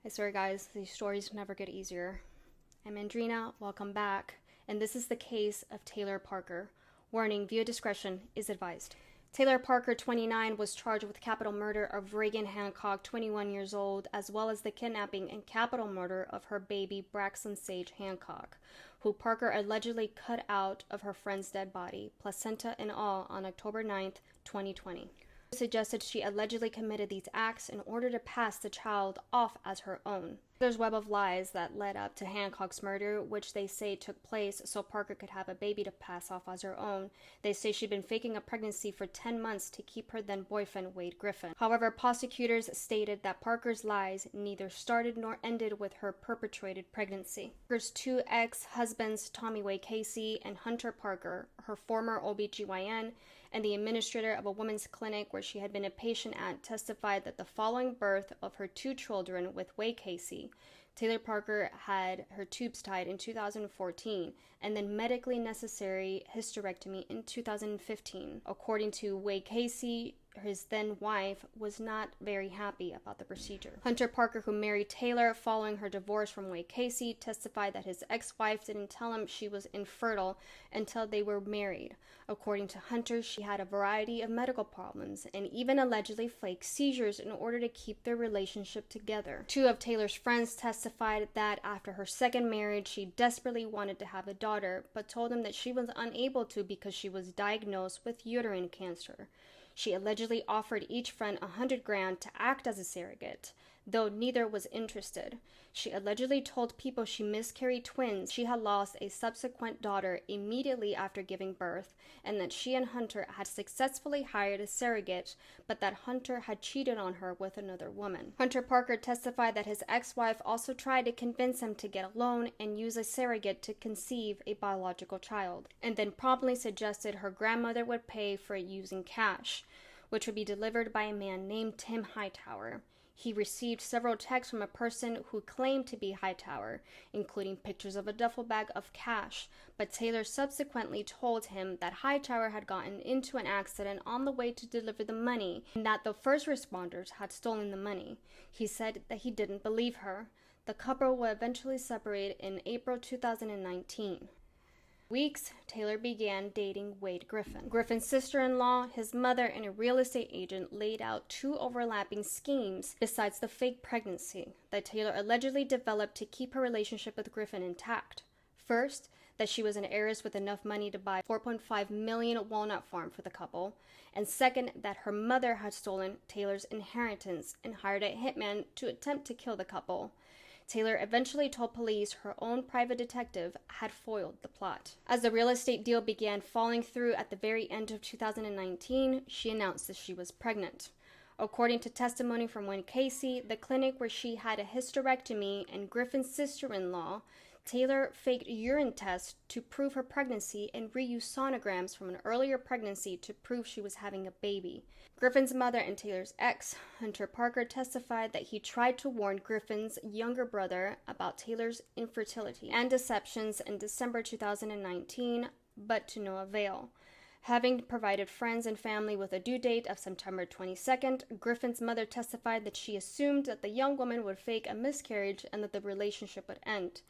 I swear, guys, these stories never get easier. I'm Andrina, welcome back, and this is the case of Taylor Parker. Warning, viewer discretion is advised. Taylor Parker, 29, was charged with capital murder of Reagan Hancock, 21 years old, as well as the kidnapping and capital murder of her baby, Braxton Sage Hancock, who Parker allegedly cut out of her friend's dead body, placenta and all, on October 9th, 2020. Suggested she allegedly committed these acts in order to pass the child off as her own. There's a web of lies that led up to Hancock's murder, which they say took place so Parker could have a baby to pass off as her own. They say she'd been faking a pregnancy for 10 months to keep her then boyfriend, Wade Griffin. However, prosecutors stated that Parker's lies neither started nor ended with her perpetrated pregnancy. Parker's two ex-husbands, Tommy Wade Casey and Hunter Parker, her former OBGYN, and the administrator of a women's clinic where she had been a patient at, testified that the following birth of her two children with Wade Casey, Taylor Parker had her tubes tied in 2014 and then medically necessary hysterectomy in 2015. According to Wade Casey, his then wife was not very happy about the procedure. Hunter Parker, who married Taylor following her divorce from Wade Casey, testified that his ex-wife didn't tell him she was infertile until they were married. According to Hunter, she had a variety of medical problems and even allegedly faked seizures in order to keep their relationship together. Two of Taylor's friends testified that after her second marriage, she desperately wanted to have a daughter, but told him that she was unable to because she was diagnosed with uterine cancer. She allegedly offered each friend $100,000 to act as a surrogate, though neither was interested. She allegedly told people she miscarried twins, she had lost a subsequent daughter immediately after giving birth, and that she and Hunter had successfully hired a surrogate, but that Hunter had cheated on her with another woman. Hunter Parker testified that his ex-wife also tried to convince him to get a loan and use a surrogate to conceive a biological child, and then promptly suggested her grandmother would pay for it using cash, which would be delivered by a man named Tim Hightower. He received several texts from a person who claimed to be Hightower, including pictures of a duffel bag of cash, but Taylor subsequently told him that Hightower had gotten into an accident on the way to deliver the money and that the first responders had stolen the money. He said that he didn't believe her. The couple would eventually separate in April 2019. Weeks, Taylor began dating Wade Griffin. Griffin's sister-in-law, his mother, and a real estate agent laid out two overlapping schemes besides the fake pregnancy that Taylor allegedly developed to keep her relationship with Griffin intact. First, that she was an heiress with enough money to buy $4.5 million walnut farm for the couple, and second, that her mother had stolen Taylor's inheritance and hired a hitman to attempt to kill the couple. Taylor eventually told police her own private detective had foiled the plot. As the real estate deal began falling through at the very end of 2019, she announced that she was pregnant. According to testimony from Wade Casey, the clinic where she had a hysterectomy, and Griffin's sister-in-law, Taylor faked urine tests to prove her pregnancy and reused sonograms from an earlier pregnancy to prove she was having a baby. Griffin's mother and Taylor's ex, Hunter Parker, testified that he tried to warn Griffin's younger brother about Taylor's infertility and deceptions in December 2019, but to no avail. Having provided friends and family with a due date of September 22nd, Griffin's mother testified that she assumed that the young woman would fake a miscarriage and that the relationship would end.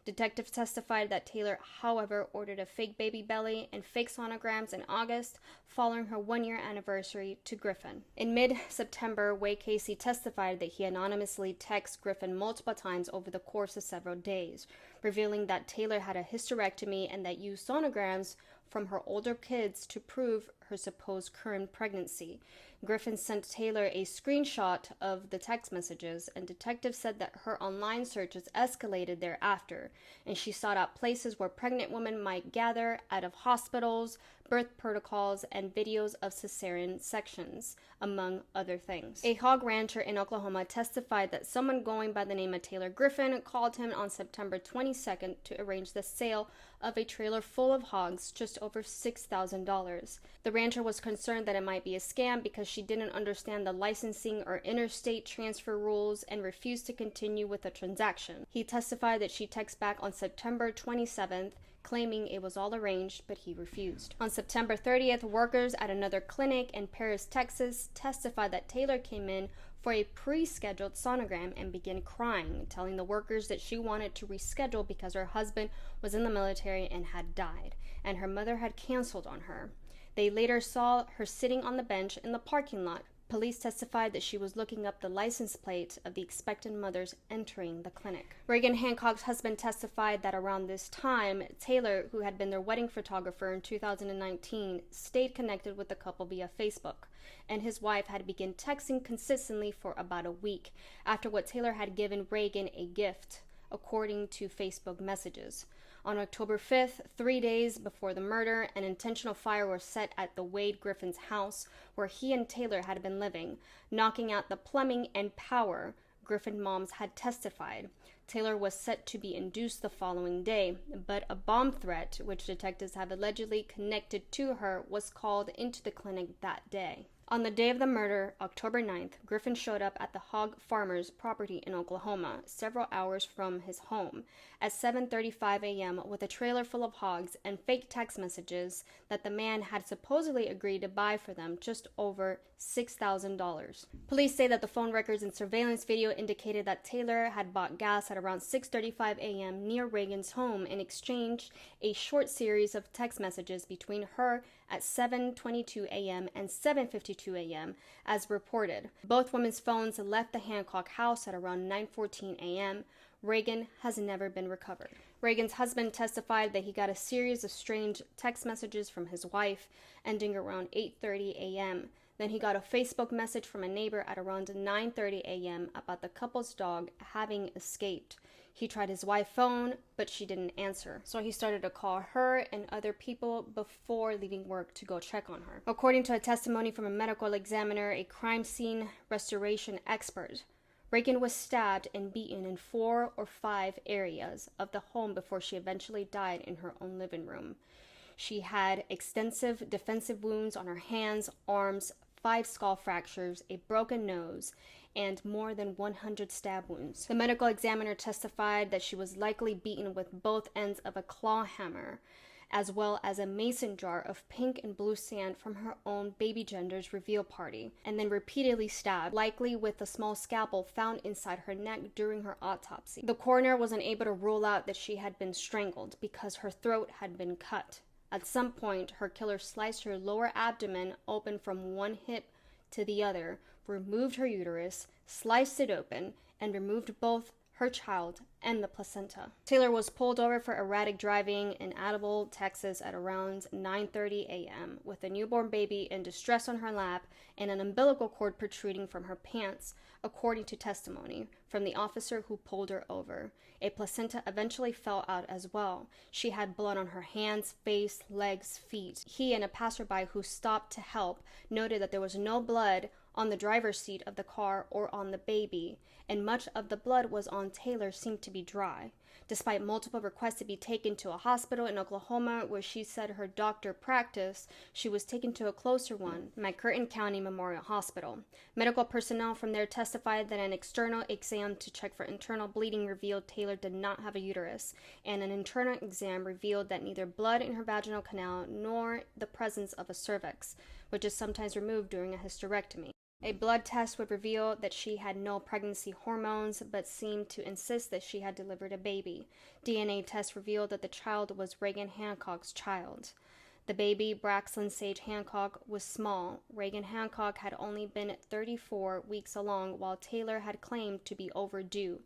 Detectives testified that Taylor, however, ordered a fake baby belly and fake sonograms in August, following her one-year anniversary to Griffin. In mid-September, Wade Casey testified that he anonymously texted Griffin multiple times over the course of several days, revealing that Taylor had a hysterectomy and that used sonograms from her older kids to prove her supposed current pregnancy. Griffin sent Taylor a screenshot of the text messages, and detectives said that her online searches escalated thereafter, and she sought out places where pregnant women might gather, out of hospitals, birth protocols, and videos of cesarean sections, among other things. A hog rancher in Oklahoma testified that someone going by the name of Taylor Griffin called him on September 22nd to arrange the sale of a trailer full of hogs, just over $6,000. The rancher was concerned that it might be a scam because she didn't understand the licensing or interstate transfer rules and refused to continue with the transaction. He testified that she texted back on September 27th, claiming it was all arranged, but he refused. On September 30th, workers at another clinic in Paris, Texas, testified that Taylor came in for a pre-scheduled sonogram and began crying, telling the workers that she wanted to reschedule because her husband was in the military and had died, and her mother had canceled on her. They later saw her sitting on the bench in the parking lot. Police testified that she was looking up the license plate of the expectant mothers entering the clinic. Reagan Hancock's husband testified that around this time, Taylor, who had been their wedding photographer in 2019, stayed connected with the couple via Facebook, and his wife had begun texting consistently for about a week after what Taylor had given Reagan a gift, according to Facebook messages. On October 5th, 3 days before the murder, an intentional fire was set at the Wade Griffin's house where he and Taylor had been living, knocking out the plumbing and power, Griffin moms had testified. Taylor was set to be induced the following day, but a bomb threat, which detectives have allegedly connected to her, was called into the clinic that day. On the day of the murder, October 9th, Griffin showed up at the hog farmer's property in Oklahoma, several hours from his home, at 7:35 a.m. with a trailer full of hogs and fake text messages that the man had supposedly agreed to buy for them just over $6,000. Police say that the phone records and surveillance video indicated that Taylor had bought gas at around 6:35 a.m. near Reagan's home and exchanged a short series of text messages between her at 7:22 a.m. and 7:52 a.m. as reported. Both women's phones left the Hancock house at around 9:14 a.m. Reagan has never been recovered. Reagan's husband testified that he got a series of strange text messages from his wife, ending around 8:30 a.m. Then he got a Facebook message from a neighbor at around 9:30 a.m. about the couple's dog having escaped. He tried his wife's phone, but she didn't answer. So he started to call her and other people before leaving work to go check on her. According to a testimony from a medical examiner, a crime scene restoration expert, Reagan was stabbed and beaten in 4 or 5 areas of the home before she eventually died in her own living room. She had extensive defensive wounds on her hands, arms, 5 skull fractures, a broken nose, and more than 100 stab wounds. The medical examiner testified that she was likely beaten with both ends of a claw hammer, as well as a mason jar of pink and blue sand from her own baby gender's reveal party, and then repeatedly stabbed, likely with a small scalpel found inside her neck during her autopsy. The coroner was unable to rule out that she had been strangled because her throat had been cut. At some point, her killer sliced her lower abdomen open from one hip to the other, removed her uterus, sliced it open, and removed both her child and the placenta. Taylor was pulled over for erratic driving in Addable, Texas at around 9:30 a.m. with a newborn baby in distress on her lap and an umbilical cord protruding from her pants, according to testimony from the officer who pulled her over. A placenta eventually fell out as well. She had blood on her hands, face, legs, feet. He and a passerby who stopped to help noted that there was no blood on the driver's seat of the car or on the baby, and much of the blood was on Taylor seemed to be dry. Despite multiple requests to be taken to a hospital in Oklahoma where she said her doctor practiced, she was taken to a closer one, McCurtain County Memorial Hospital. Medical personnel from there testified that an external exam to check for internal bleeding revealed Taylor did not have a uterus, and an internal exam revealed that neither blood in her vaginal canal nor the presence of a cervix, which is sometimes removed during a hysterectomy. A blood test would reveal that she had no pregnancy hormones, but seemed to insist that she had delivered a baby. DNA tests revealed that the child was Reagan Hancock's child. The baby, Braxton Sage Hancock, was small. Reagan Hancock had only been 34 weeks along, while Taylor had claimed to be overdue.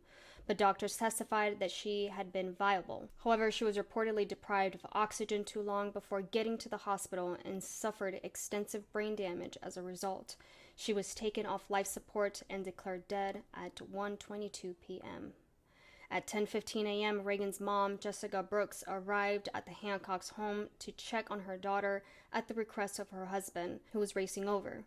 But doctors testified that she had been viable. However, she was reportedly deprived of oxygen too long before getting to the hospital and suffered extensive brain damage as a result. She was taken off life support and declared dead at 1:22 p.m. At 10:15 a.m., Reagan's mom, Jessica Brooks, arrived at the Hancock's home to check on her daughter at the request of her husband, who was racing over.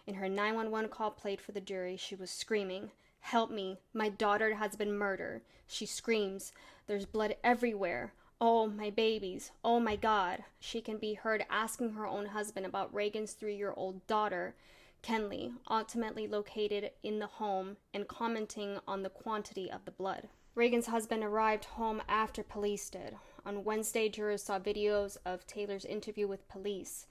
In her 911 call played for the jury, she was screaming, "Help me, my daughter has been murdered." She screams, "There's blood everywhere. Oh, my babies. Oh, my God." She can be heard asking her own husband about Reagan's 3-year-old daughter, Kenley, ultimately located in the home, and commenting on the quantity of the blood. Reagan's husband arrived home after police did. On Wednesday, jurors saw videos of Taylor's interview with police.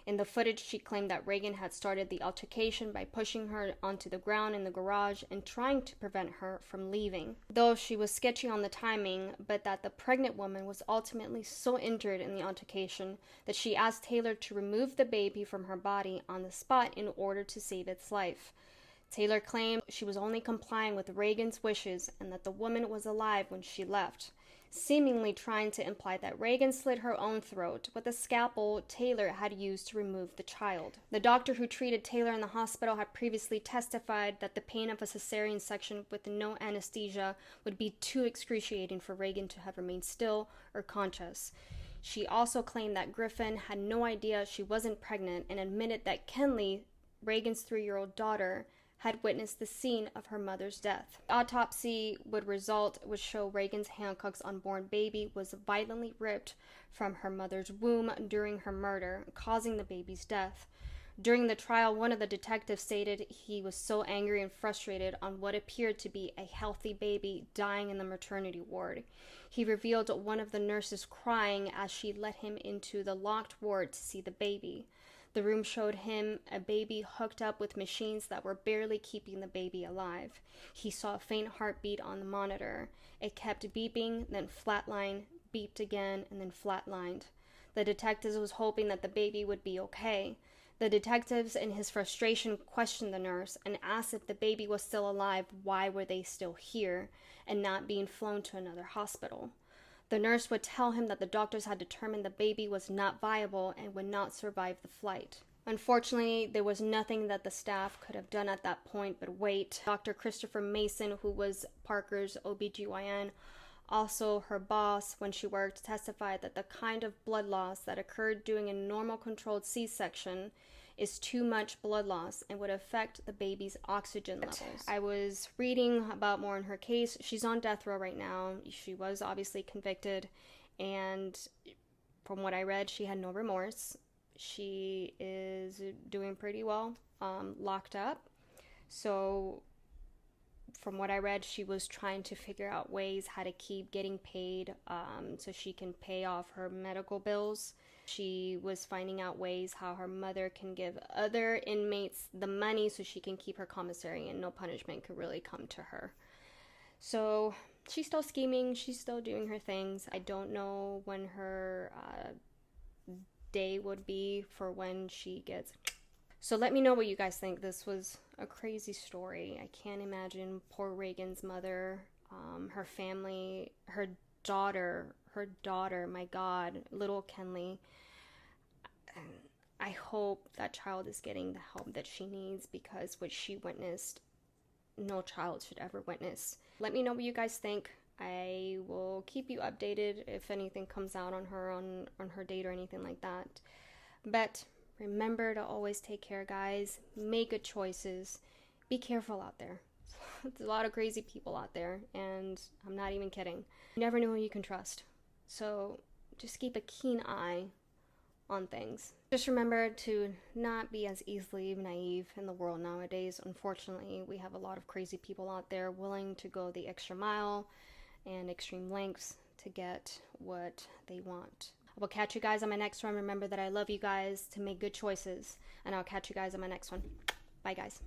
In the footage, she claimed that Reagan had started the altercation by pushing her onto the ground in the garage and trying to prevent her from leaving, though she was sketchy on the timing, but that the pregnant woman was ultimately so injured in the altercation that she asked Taylor to remove the baby from her body on the spot in order to save its life. Taylor claimed she was only complying with Reagan's wishes and that the woman was alive when she left, seemingly trying to imply that Reagan slit her own throat with a scalpel Taylor had used to remove the child. The doctor who treated Taylor in the hospital had previously testified that the pain of a cesarean section with no anesthesia would be too excruciating for Reagan to have remained still or conscious. She also claimed that Griffin had no idea she wasn't pregnant and admitted that Kenley, Reagan's 3-year-old daughter, had witnessed the scene of her mother's death. The autopsy would show Reagan Hancock's unborn baby was violently ripped from her mother's womb during her murder, causing the baby's death. During the trial, one of the detectives stated he was so angry and frustrated on what appeared to be a healthy baby dying in the maternity ward. He revealed one of the nurses crying as she let him into the locked ward to see the baby. The room showed him a baby hooked up with machines that were barely keeping the baby alive. He saw a faint heartbeat on the monitor. It kept beeping, then flatlined, beeped again, and then flatlined. The detectives was hoping that the baby would be okay. The detectives, in his frustration, questioned the nurse and asked if the baby was still alive, why were they still here and not being flown to another hospital. The nurse would tell him that the doctors had determined the baby was not viable and would not survive the flight. Unfortunately, there was nothing that the staff could have done at that point but wait. Dr. Christopher Mason, who was Parker's OBGYN, also her boss when she worked, testified that the kind of blood loss that occurred during a normal controlled C-section is too much blood loss and would affect the baby's oxygen levels. I was reading about more in her case. She's on death row right now. She was obviously convicted, and from what I read, she had no remorse. She is doing pretty well, locked up. So from what I read, she was trying to figure out ways how to keep getting paid so she can pay off her medical bills. She was finding out ways how her mother can give other inmates the money so she can keep her commissary and no punishment could really come to her. So she's still scheming. She's still doing her things. I don't know when her day would be for when she gets... So let me know what you guys think. This was a crazy story. I can't imagine poor Reagan's mother, her family, her daughter, my God, little Kenley. I hope that child is getting the help that she needs, because what she witnessed, no child should ever witness. Let me know what you guys think. I will keep you updated if anything comes out on her, on her date or anything like that. But remember to always take care, guys. Make good choices. Be careful out there. There's a lot of crazy people out there, and I'm not even kidding. You never know who you can trust. So just keep a keen eye on things. Just remember to not be as easily naive in the world nowadays. Unfortunately, we have a lot of crazy people out there willing to go the extra mile and extreme lengths to get what they want. I will catch you guys on my next one. Remember that I love you guys, to make good choices, and I'll catch you guys on my next one. Bye, guys.